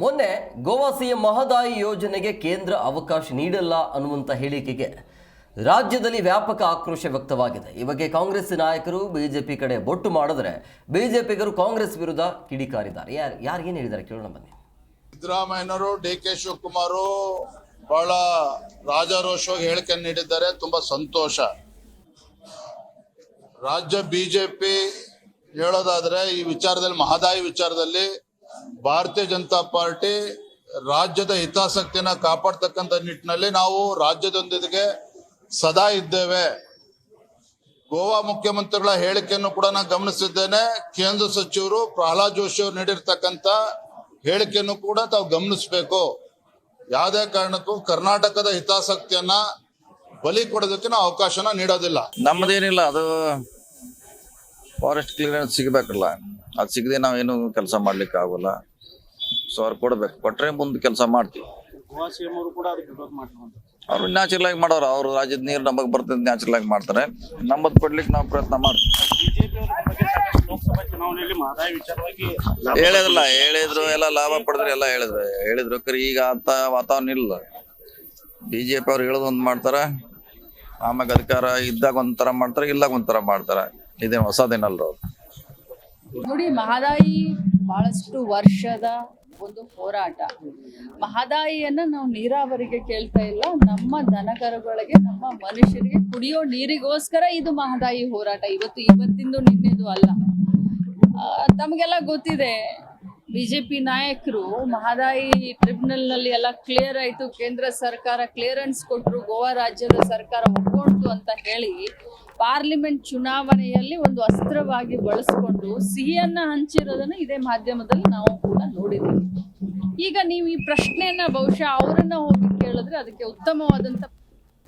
ಮೊನ್ನೆ ಗೋವಾ ಸಿಎಂ ಮಹದಾಯಿ ಯೋಜನೆಗೆ ಕೇಂದ್ರ ಅವಕಾಶ ನೀಡಲ್ಲ ಅನ್ನುವಂಥ ಹೇಳಿಕೆಗೆ ರಾಜ್ಯದಲ್ಲಿ ವ್ಯಾಪಕ ಆಕ್ರೋಶ ವ್ಯಕ್ತವಾಗಿದೆ. ಈ ಬಗ್ಗೆ ಕಾಂಗ್ರೆಸ್ ನಾಯಕರು ಬಿಜೆಪಿ ಕಡೆ ಬೊಟ್ಟು ಮಾಡಿದ್ರೆ ಬಿಜೆಪಿಗರು ಕಾಂಗ್ರೆಸ್ ವಿರುದ್ಧ ಕಿಡಿಕಾರಿದ್ದಾರೆ. ಯಾರು ಏನು ಹೇಳಿದ್ದಾರೆ ಕೇಳೋಣ ಬನ್ನಿ. ಸಿದ್ದರಾಮಯ್ಯನವರು ಡಿ.ಕೆ. ಶಿವಕುಮಾರ್ ಬಹಳ ರಾಜಾರೋಷವಾಗಿ ಹೇಳಿಕೆ ನೀಡಿದ್ದಾರೆ. ತುಂಬಾ ಸಂತೋಷ. ರಾಜ್ಯ ಬಿಜೆಪಿ ಹೇಳೋದಾದ್ರೆ ಈ ವಿಚಾರದಲ್ಲಿ, ಮಹದಾಯಿ ವಿಚಾರದಲ್ಲಿ ಭಾರತೀಯ ಜನತಾ ಪಾರ್ಟಿ ರಾಜ್ಯದ ಹಿತಾಸಕ್ತಿಯನ್ನ ಕಾಪಾಡ್ತಕ್ಕಂಥ ನಿಟ್ಟಿನಲ್ಲಿ ನಾವು ರಾಜ್ಯದೊಂದಿಗೆ ಸದಾ ಇದ್ದೇವೆ. ಗೋವಾ ಮುಖ್ಯಮಂತ್ರಿಗಳ ಹೇಳಿಕೆಯನ್ನು ಕೂಡ ನಾನು ಗಮನಿಸಿದ್ದೇನೆ. ಕೇಂದ್ರ ಸಚಿವರು ಪ್ರಹ್ಲಾದ್ ಜೋಶಿ ಅವರು ನೀಡಿರ್ತಕ್ಕಂಥ ಹೇಳಿಕೆಯನ್ನು ಕೂಡ ತಾವು ಗಮನಿಸಬೇಕು. ಯಾವುದೇ ಕಾರಣಕ್ಕೂ ಕರ್ನಾಟಕದ ಹಿತಾಸಕ್ತಿಯನ್ನ ಬಲಿ ಕೊಡೋದಕ್ಕೆ ನಾವು ಅವಕಾಶನ ನೀಡೋದಿಲ್ಲ. ನಮ್ಮದೇನಿಲ್ಲ, ಅದು ಫಾರೆಸ್ಟ್ ಕ್ಲಿಯರೆನ್ಸ್ ಸಿಗಬೇಕಲ್ಲ, ಅದು ಸಿಗದೆ ನಾವೇನು ಕೆಲಸ ಮಾಡ್ಲಿಕ್ಕೆ ಆಗೋಲ್ಲ. ಸೊ ಅವ್ರು ಕೊಡ್ಬೇಕು, ಕೊಟ್ರೆ ಮುಂದೆ ಕೆಲಸ ಮಾಡ್ತೀವಿ. ಅವ್ರು ನ್ಯಾಚುರಲ್ ಆಗಿ ಮಾಡೋರು, ಅವ್ರು ರಾಜ್ಯದ ನೀರು ನಮಗೆ ಬರ್ತದೆ, ನ್ಯಾಚುರಲ್ ಆಗಿ ಮಾಡ್ತಾರೆ. ನಮ್ಮದು ಕೊಡ್ಲಿಕ್ಕೆ ನಾವು ಪ್ರಯತ್ನ ಮಾಡ್ತೀವಿ. ಹೇಳಿದ್ರು ಎಲ್ಲ ಲಾಭ ಪಡೆದ್ರೆ ಎಲ್ಲ ಹೇಳಿದ್ರು ಕರೆ ಈಗ ಅಂತ ವಾತಾವರಣ ಇಲ್ಲ. ಬಿಜೆಪಿ ಅವ್ರು ಹೇಳೋದು ಒಂದು ಮಾಡ್ತಾರೆ, ಆಮ್ಯಾಗ ಅಧಿಕಾರ ಇದ್ದಾಗ ಒಂಥರ ಮಾಡ್ತಾರೆ, ಇಲ್ಲಾಗ ಒಂಥರ ಮಾಡ್ತಾರೆ. ಇದೇನು ಹೊಸದೇನಲ್ರ ಅವ್ರು. ನೋಡಿ, ಮಹದಾಯಿ ಬಹಳಷ್ಟು ವರ್ಷದ ಒಂದು ಹೋರಾಟ. ಮಹದಾಯಿಯನ್ನ ನಾವು ನೀರಾವರಿಗೆ ಕೇಳ್ತಾ ಇಲ್ಲ, ನಮ್ಮ ದನಕರುಗಳಿಗೆ, ನಮ್ಮ ಮನುಷ್ಯರಿಗೆ ಕುಡಿಯೋ ನೀರಿಗೋಸ್ಕರ ಇದು ಮಹದಾಯಿ ಹೋರಾಟ. ಇವತ್ತಿಂದು ನಿನ್ನೆದು ಅಲ್ಲ. ತಮಗೆಲ್ಲ ಗೊತ್ತಿದೆ, ಬಿಜೆಪಿ ನಾಯಕರು ಮಹದಾಯಿ ಟ್ರಿಬ್ಯುನಲ್ ನಲ್ಲಿ ಎಲ್ಲ ಕ್ಲಿಯರ್ ಆಯ್ತು, ಕೇಂದ್ರ ಸರ್ಕಾರ ಕ್ಲಿಯರೆನ್ಸ್ ಕೊಟ್ಟರು, ಗೋವಾ ರಾಜ್ಯದ ಸರ್ಕಾರ ಒಪ್ಕೊಂತು ಅಂತ ಹೇಳಿ ಪಾರ್ಲಿಮೆಂಟ್ ಚುನಾವಣೆಯಲ್ಲಿ ಒಂದು ಅಸ್ತ್ರವಾಗಿ ಬಳಸ್ಕೊಂಡು ಸಿಹಿಯನ್ನ ಹಂಚಿರೋದನ್ನ ಇದೇ ಮಾಧ್ಯಮದಲ್ಲಿ ನಾವು ಕೂಡ ನೋಡಿದ್ದೀವಿ. ಈಗ ನೀವು ಈ ಪ್ರಶ್ನೆಯನ್ನ ಬಹುಶಃ ಅವರನ್ನ ಹೋಗಿ ಕೇಳಿದ್ರೆ ಅದಕ್ಕೆ ಉತ್ತಮವಾದಂತ